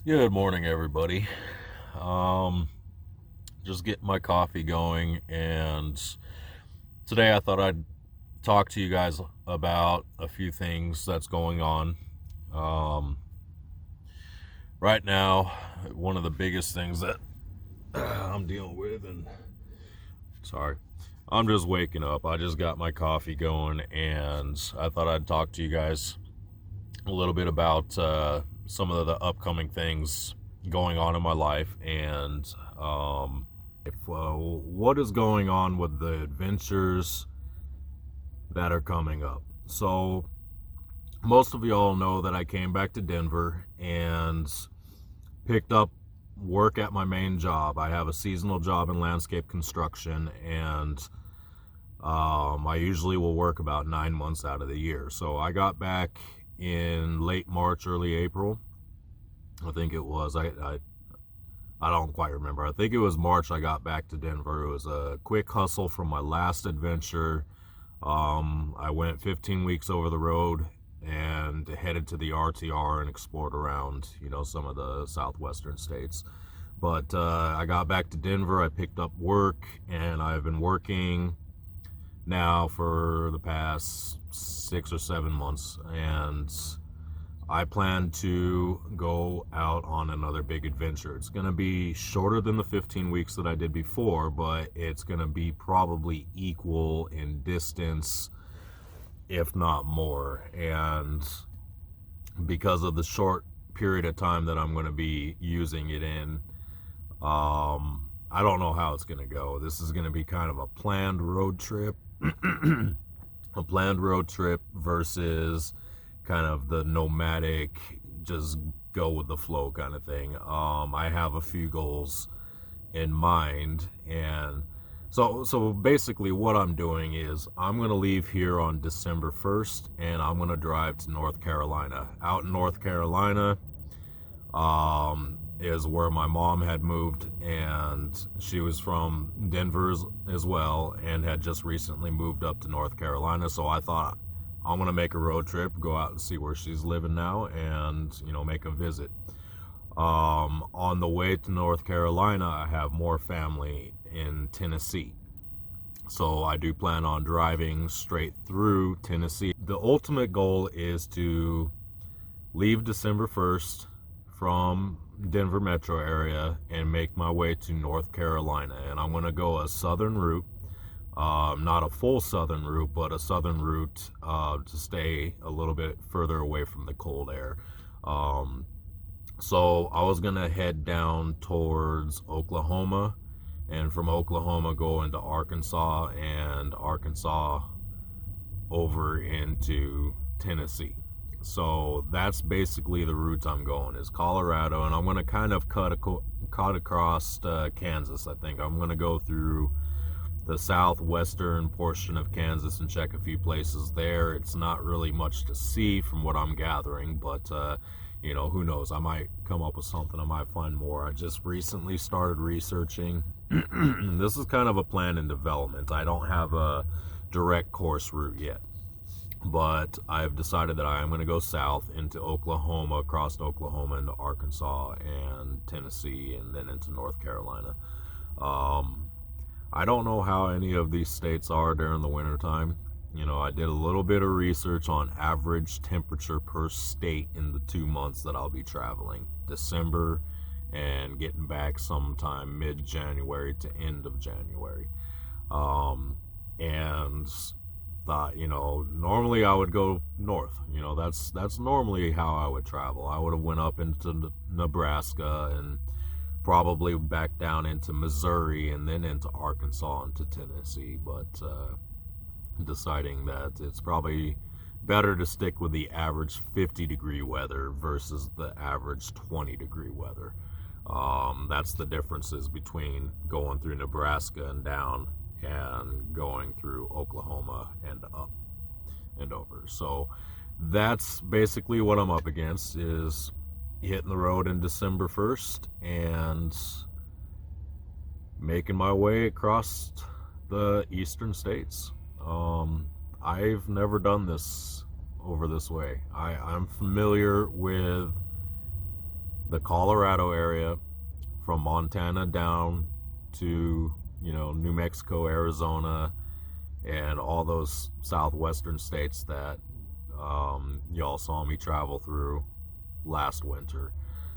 Good morning, everybody. Um, just getting my coffee going, and today I thought I'd talk to you guys about a few things that's going on. Um, right now, one of the biggest things that I'm dealing with, and sorry, I'm just waking up. I just got my coffee going, and I thought I'd talk to you guys a little bit about some of the upcoming things going on in my life and if what is going on with the adventures that are coming up. So most of y'all know that I came back to Denver and picked up work at my main job. I have a seasonal job in landscape construction, and I usually will work about 9 months out of the year. So I got back in late March, early April. I think it was. I don't quite remember. I think it was March I got back to Denver. It was a quick hustle from my last adventure. I went 15 weeks over the road and headed to the RTR and explored around, some of the southwestern states. But I got back to Denver. I picked up work, and I've been working now for the past 6 or 7 months, and I plan to go out on another big adventure. It's going to be shorter than the 15 weeks that I did before, but it's going to be probably equal in distance, if not more. And because of the short period of time that I'm going to be using it in, I don't know how it's going to go. This is going to be kind of a planned road trip. A planned road trip versus kind of the nomadic, just go with the flow kind of thing. I have a few goals in mind, and so basically what I'm doing is I'm going to leave here on December 1st, and I'm going to drive to North Carolina. Out in North Carolina is where my mom had moved, and she was from Denver as well, and had just recently moved up to North Carolina. So I thought I'm gonna make a road trip, go out and see where she's living now, and make a visit. On the way to North Carolina, I have more family in Tennessee. So I do plan on driving straight through Tennessee. The ultimate goal is to leave December 1st from Denver metro area and make my way to North Carolina. And I'm going to go a southern route, not a full southern route, but a southern route to stay a little bit further away from the cold air. So I was going to head down towards Oklahoma, and from Oklahoma go into Arkansas, and Arkansas over into Tennessee. So that's basically the route I'm going, is Colorado, and I'm going to kind of cut across Kansas. I think I'm going to go through the southwestern portion of Kansas and check a few places there. It's not really much to see from what I'm gathering, but who knows? I might come up with something. I might find more. I just recently started researching. This is kind of a plan in development. I don't have a direct course route yet, but I've decided that I'm going to go south into Oklahoma, across Oklahoma into Arkansas and Tennessee, and then into North Carolina. I don't know how any of these states are during the wintertime. I did a little bit of research on average temperature per state in the 2 months that I'll be traveling, December and getting back sometime mid-January to end of January. And thought, normally I would go north. That's normally how I would travel. I would have went up into Nebraska and probably back down into Missouri and then into Arkansas and to Tennessee, but deciding that it's probably better to stick with the average 50-degree weather versus the average 20-degree weather. That's the differences between going through Nebraska and down and going through Oklahoma and up and over. So that's basically what I'm up against, is hitting the road in December 1st and making my way across the eastern states. I've never done this over this way. I'm familiar with the Colorado area, from Montana down to, New Mexico, Arizona, and all those southwestern states that y'all saw me travel through last winter.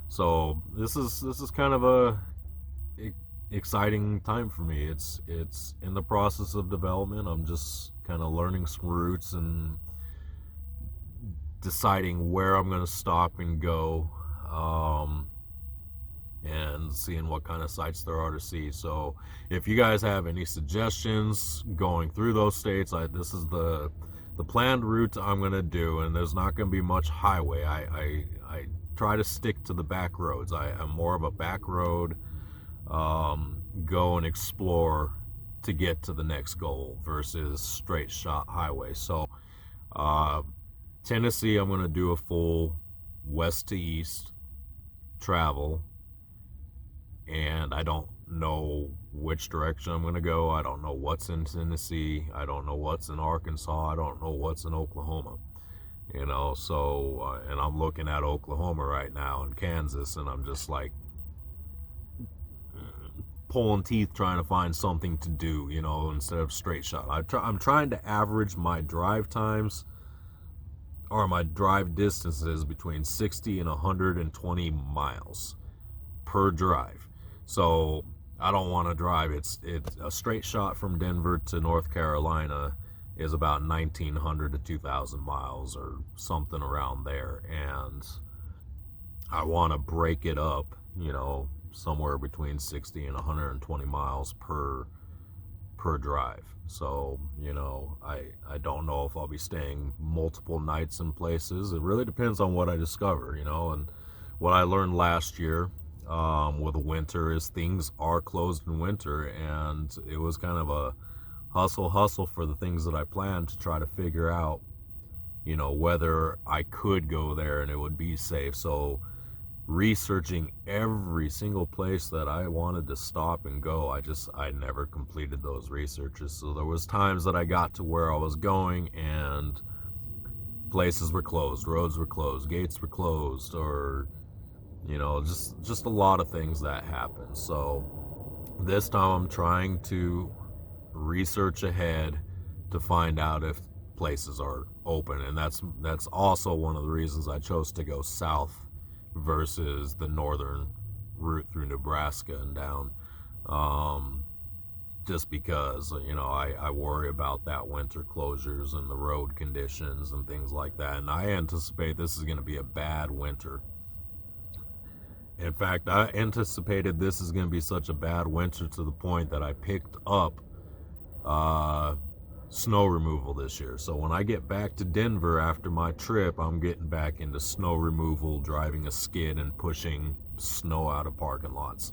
So this is kind of a exciting time for me. It's in the process of development. I'm just kind of learning some routes and deciding where I'm going to stop and go, and seeing what kind of sights there are to see. So if you guys have any suggestions going through those states, this is the planned route I'm going to do, and there's not going to be much highway. I try to stick to the back roads. I'm more of a back road, go and explore to get to the next goal versus straight shot highway. So Tennessee, I'm going to do a full west to east travel, and I don't know which direction I'm going to go. I don't know what's in Tennessee. I don't know what's in Arkansas. I don't know what's in Oklahoma. So and I'm looking at Oklahoma right now and Kansas, and I'm just like pulling teeth trying to find something to do, instead of straight shot. I'm trying to average my drive times or my drive distances between 60 and 120 miles per drive. So I don't want to drive. It's a straight shot from Denver to North Carolina is about 1,900 to 2,000 miles or something around there, and I want to break it up, somewhere between 60 and 120 miles per drive. So, I don't know if I'll be staying multiple nights in places. It really depends on what I discover, and what I learned last year with the winter is things are closed in winter, and it was kind of a hustle for the things that I planned to try to figure out, whether I could go there and it would be safe. So researching every single place that I wanted to stop and go, I never completed those researches. So there was times that I got to where I was going and places were closed, roads were closed, gates were closed, or just a lot of things that happen. So this time I'm trying to research ahead to find out if places are open, and that's also one of the reasons I chose to go south versus the northern route through Nebraska and down, just because I worry about that winter closures and the road conditions and things like that, and I anticipate this is going to be a bad winter. In fact, I anticipated this is going to be such a bad winter to the point that I picked up snow removal this year. So when I get back to Denver after my trip, I'm getting back into snow removal, driving a skid and pushing snow out of parking lots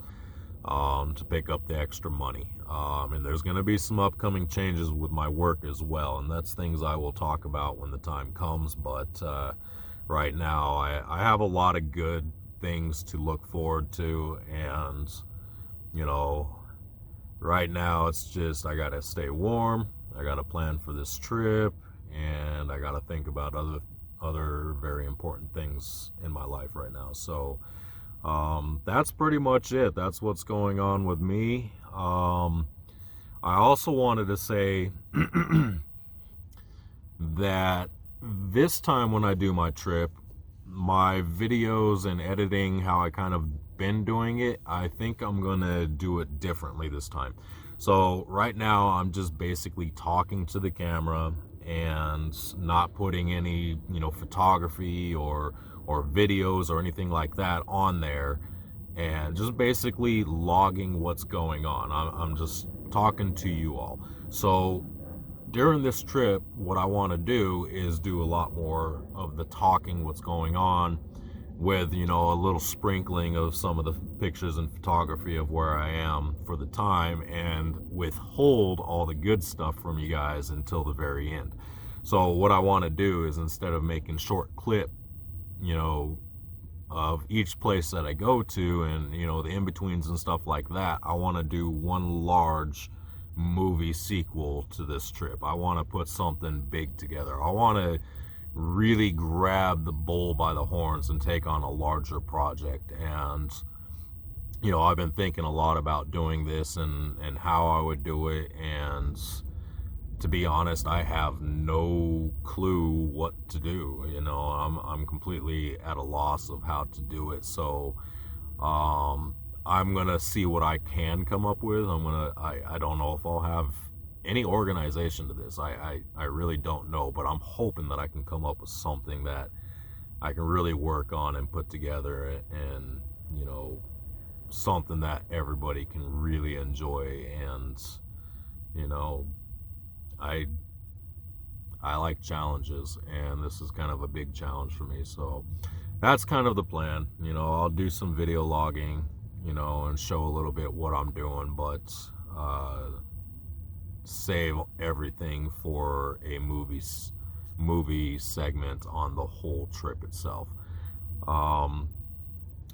to pick up the extra money. And there's going to be some upcoming changes with my work as well, and that's things I will talk about when the time comes. But right now I have a lot of good things to look forward to, and right now it's just I gotta stay warm, I gotta plan for this trip, and I gotta think about other very important things in my life right now. So that's pretty much it. That's what's going on with me. I also wanted to say that this time when I do my trip, my videos and editing, how I kind of been doing it, I think I'm gonna do it differently this time. So right now I'm just basically talking to the camera and not putting any photography or videos or anything like that on there, and just basically logging what's going on. I'm just talking to you all. So during this trip, what I want to do is do a lot more of the talking, what's going on, with a little sprinkling of some of the pictures and photography of where I am for the time, and withhold all the good stuff from you guys until the very end. So what I want to do is, instead of making short clip of each place that I go to and the in-betweens and stuff like that, I want to do one large movie sequel to this trip. I want to put something big together. I want to really grab the bull by the horns and take on a larger project. And I've been thinking a lot about doing this and how I would do it, and to be honest, I have no clue what to do. I'm completely at a loss of how to do it. So I'm gonna see what I can come up with. I don't know if I'll have any organization to this. I really don't know, but I'm hoping that I can come up with something that I can really work on and put together, and something that everybody can really enjoy. And I like challenges, and this is kind of a big challenge for me. So that's kind of the plan. I'll do some video logging, and show a little bit what I'm doing, but save everything for a movie segment on the whole trip itself.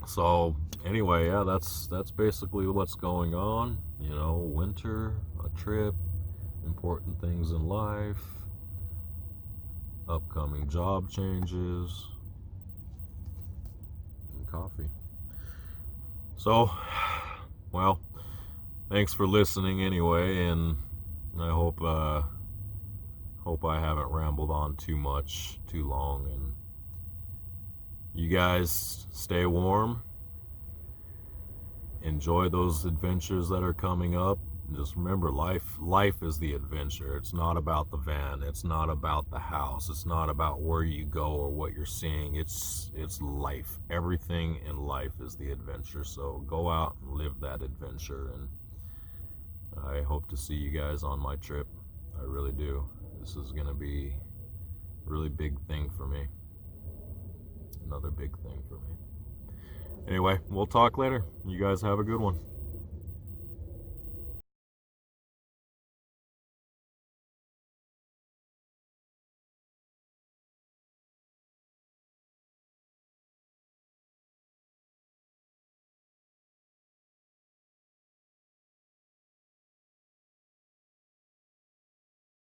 So anyway, yeah, that's basically what's going on. Winter, a trip, important things in life, upcoming job changes, and coffee. So, well, thanks for listening anyway, and I hope I haven't rambled on too long, and you guys stay warm. Enjoy those adventures that are coming up. Just remember, life is the adventure. It's not about the van. It's not about the house. It's not about where you go or what you're seeing. It's life. Everything in life is the adventure. So go out and live that adventure. And I hope to see you guys on my trip. I really do. This is going to be a really big thing for me. Another big thing for me. Anyway, we'll talk later. You guys have a good one.